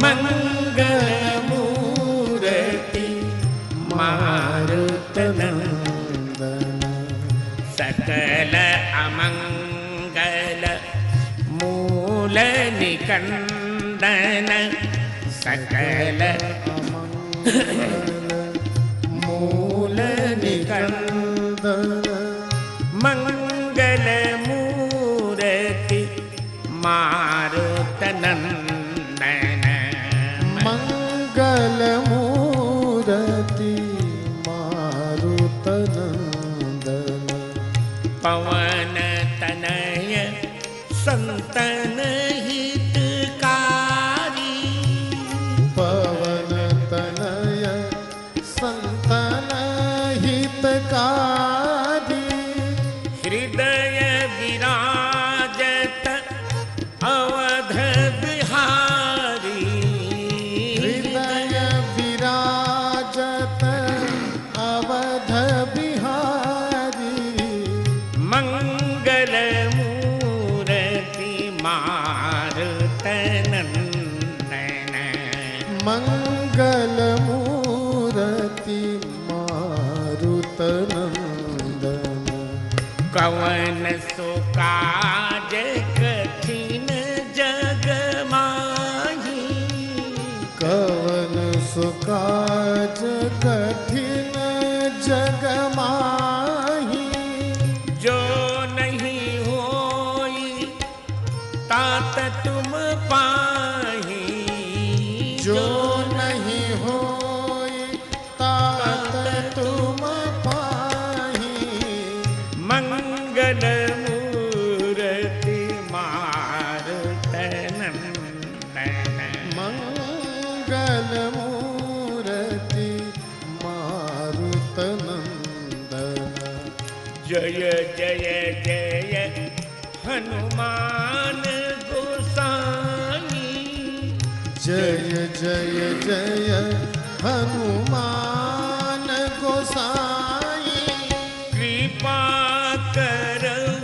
मंगल मूर्ति मारुत नंदन सकल अमंगल मूल निकंदन सकल मूल निकंदन मंगल मूर्ति मारुत नंदन मंगल मूर्ति मारुत नंदन पवन तनय संतन हितकारी पवन तनय संतन हितकारी हृदय विराजत अवध बिहारी हृदय विराजत अवध बिहारी मंगल मूर्ति मारुत नंदन मंगल मूर्ति मारुत नंदन कवन सुकाज कठिन जग माही कवन सुकाज कठिन जग माही जो नहीं होई तात तुम पाही जो नहीं होई तात तुम पाही मंगल मूर्ति मारुत नंदन मंगल मूर्ति मारुत नंदन जय जय जय हनुमान गोसाई जय जय जय हनुमान गोसाई कृपा करहु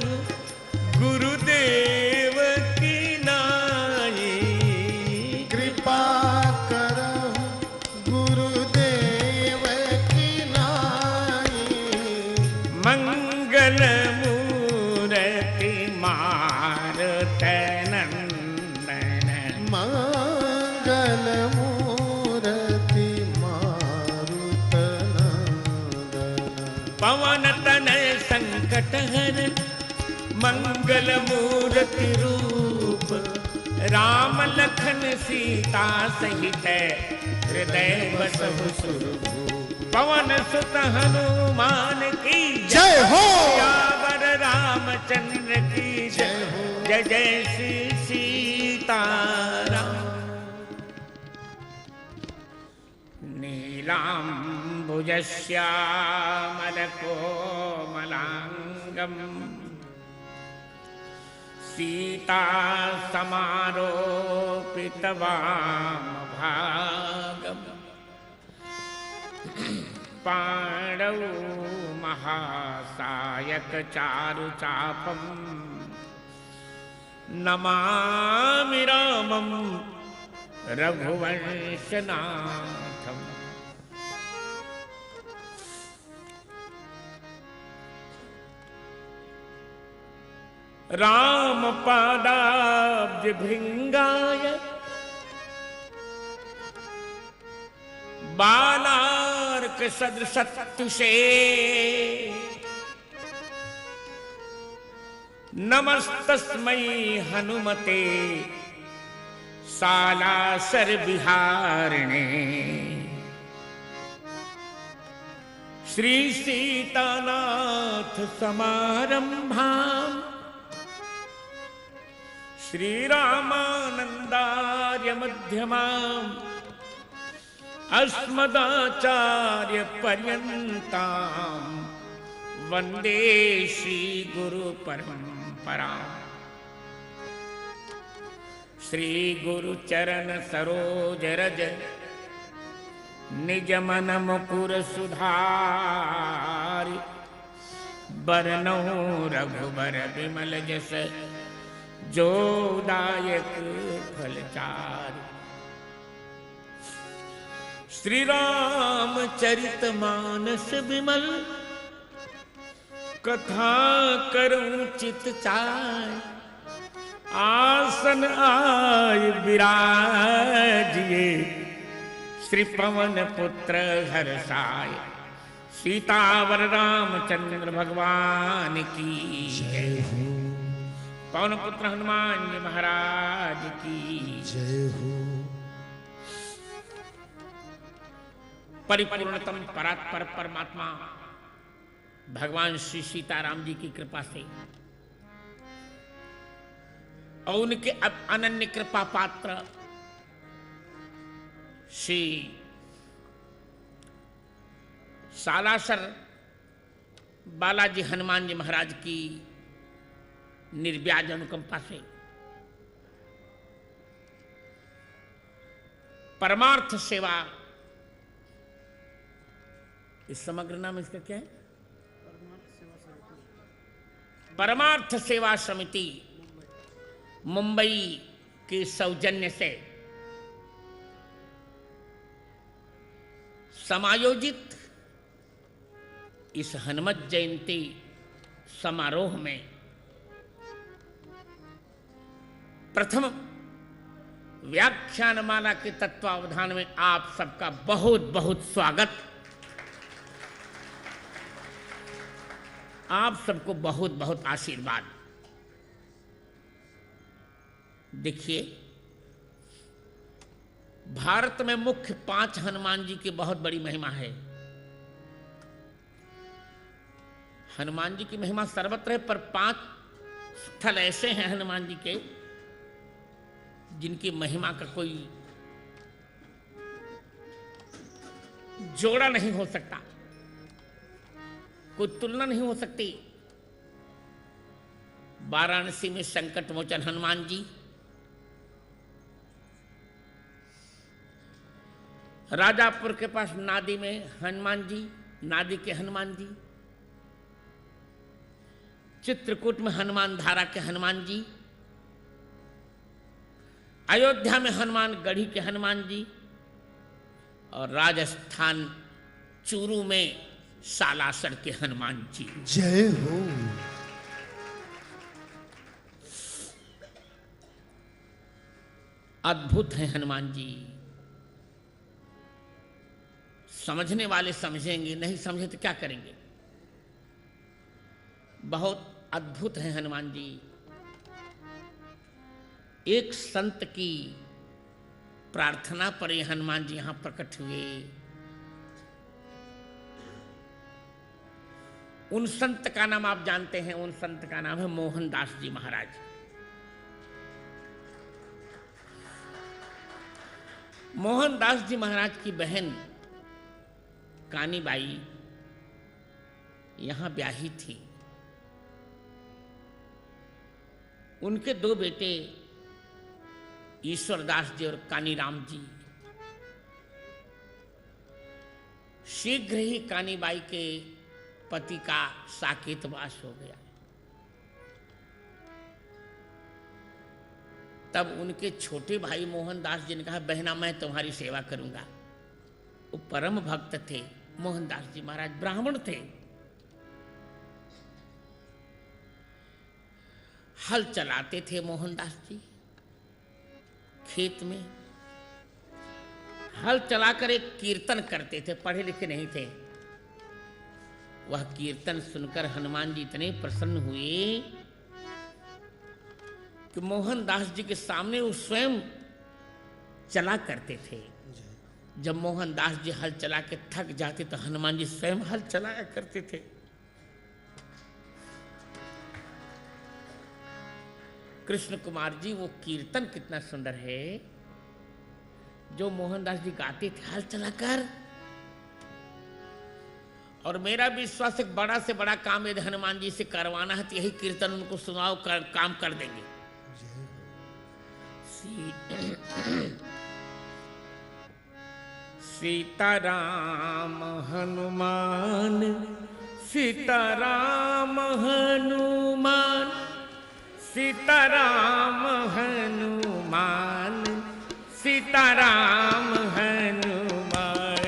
गुरुदेव की नाई कृपा करहु गुरुदेव की नाई मंगल मूर्ति मारुत नंदन मंगल मूर्ति मारुत नंदन पवन तनय संकट हर मंगल मूर्ति रूप राम लखन सीता सहित हृदय बसहु सुरभूप पवन सुत हनुमान की जय हो सियावर रामचंद्र की जय हो जय जय श्री सीताराम नीलाम्बुजश्यामलकोमलाङ्गम् सीता समारोपितवामभागम् पाणौ महासायक चारुचापम् नमामि रामं रघुवंशनाथम् राम पादाब्ज भृंगाय बालार्क सदृशत्तुषे नमस्तस्मै हनुमते सालासर विहारिणे श्री सीतानाथ समारंभाम् श्रीरामानंदार्य मध्यमाम् अस्मदाचार्य पर्यन्ताम् वंदे श्री गुरु परंपराम् श्री गुरु चरण सरोज रज निज मन मुकुर सुधारि बरनौ रघुबर विमल जस जो दायक फलचारि श्री राम चरित मानस विमल, कथा करूं चित चाय, आसन आय विराजिए, श्री पवन पुत्र हर्षाय, सीतावर रामचंद्र भगवान की जय हो। पवन पुत्र हनुमान जी महाराज की जय हो। परिपूर्णतम परात्पर परमात्मा भगवान श्री सीताराम जी की कृपा से और उनके अनन्य कृपा पात्र श्री सालासर बालाजी हनुमान जी महाराज की निर्व्याज अनुकंपा से परमार्थ सेवा, इस समग्र नाम इसका क्या है? परमार्थ सेवा समिति मुंबई के सौजन्य से समायोजित इस हनुमत जयंती समारोह में प्रथम व्याख्यानमाला के तत्वावधान में आप सबका बहुत बहुत स्वागत। आप सबको बहुत बहुत आशीर्वाद। देखिए, भारत में मुख्य 5 हनुमान जी की बहुत बड़ी महिमा है। हनुमान जी की महिमा सर्वत्र है, पर 5 स्थल ऐसे हैं हनुमान जी के जिनकी महिमा का कोई जोड़ा नहीं हो सकता, कोई तुलना नहीं हो सकती। वाराणसी में संकट मोचन हनुमान जी, राजापुर के पास नादी में हनुमान जी, नादी के हनुमान जी, चित्रकूट में हनुमान धारा के हनुमान जी, अयोध्या में हनुमान गढ़ी के हनुमान जी, और राजस्थान चूरू में सालासर के हनुमान जी। जय हो। अद्भुत है हनुमान जी। समझने वाले समझेंगे, नहीं समझे तो क्या करेंगे। बहुत अद्भुत है हनुमान जी। एक संत की प्रार्थना पर ये हनुमान जी यहां प्रकट हुए। उन संत का नाम आप जानते हैं, उन संत का नाम है मोहनदास जी महाराज। मोहनदास जी महाराज की बहन कानीबाई यहां ब्याही थी। उनके 2 बेटे ईश्वरदास जी और कानीराम जी। शीघ्र ही कानीबाई के पति का साकेतवास हो गया। तब उनके छोटे भाई मोहनदास जी ने कहा, बहना मैं तुम्हारी सेवा करूंगा। वो परम भक्त थे मोहनदास जी महाराज, ब्राह्मण थे। हल चलाते थे मोहनदास जी खेत में। हल चलाकर एक कीर्तन करते थे, पढ़े लिखे नहीं थे। वह कीर्तन सुनकर हनुमान जी इतने प्रसन्न हुए कि मोहनदास जी के सामने वो स्वयं चला करते थे। जब मोहनदास जी हल चला के थक जाते तो हनुमान जी स्वयं हल चलाया करते थे। कृष्ण कुमार जी, वो कीर्तन कितना सुंदर है जो मोहनदास जी गाते थे हल चलाकर। और मेरा विश्वास एक बड़ा से बड़ा काम यदि हनुमान जी से करवाना है तो यही कीर्तन उनको सुनाओ, काम कर देंगे। सीताराम हनुमान, सीताराम हनुमान, सीताराम हनुमान, सीताराम हनुमान।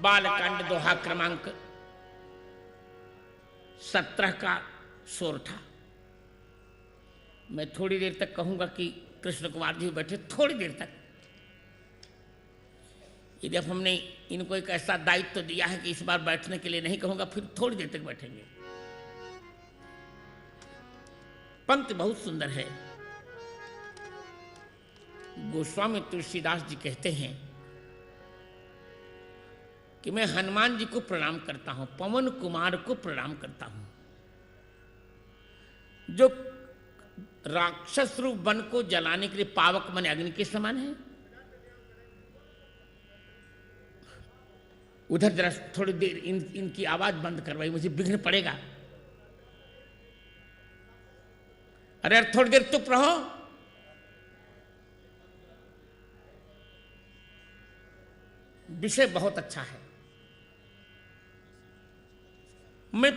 बालकांड दोहा क्रमांक 17 का सोरठा। मैं थोड़ी देर तक कहूंगा कि कृष्ण कुमार जी बैठे, थोड़ी देर तक। यदि अब हमने इनको एक ऐसा दायित्व तो दिया है कि इस बार बैठने के लिए नहीं कहूंगा, फिर थोड़ी देर तक बैठेंगे। पंक्ति बहुत सुंदर है। गोस्वामी तुलसीदास जी कहते हैं कि मैं हनुमान जी को प्रणाम करता हूं, पवन कुमार को प्रणाम करता हूं, जो राक्षस रूप वन को जलाने के लिए पावक मन अग्नि के समान है। उधर जरा थोड़ी देर इनकी आवाज बंद करवाई, मुझे विघ्न पड़ेगा। अरे यार थोड़ी देर चुप रहो। विषय बहुत अच्छा है। मैं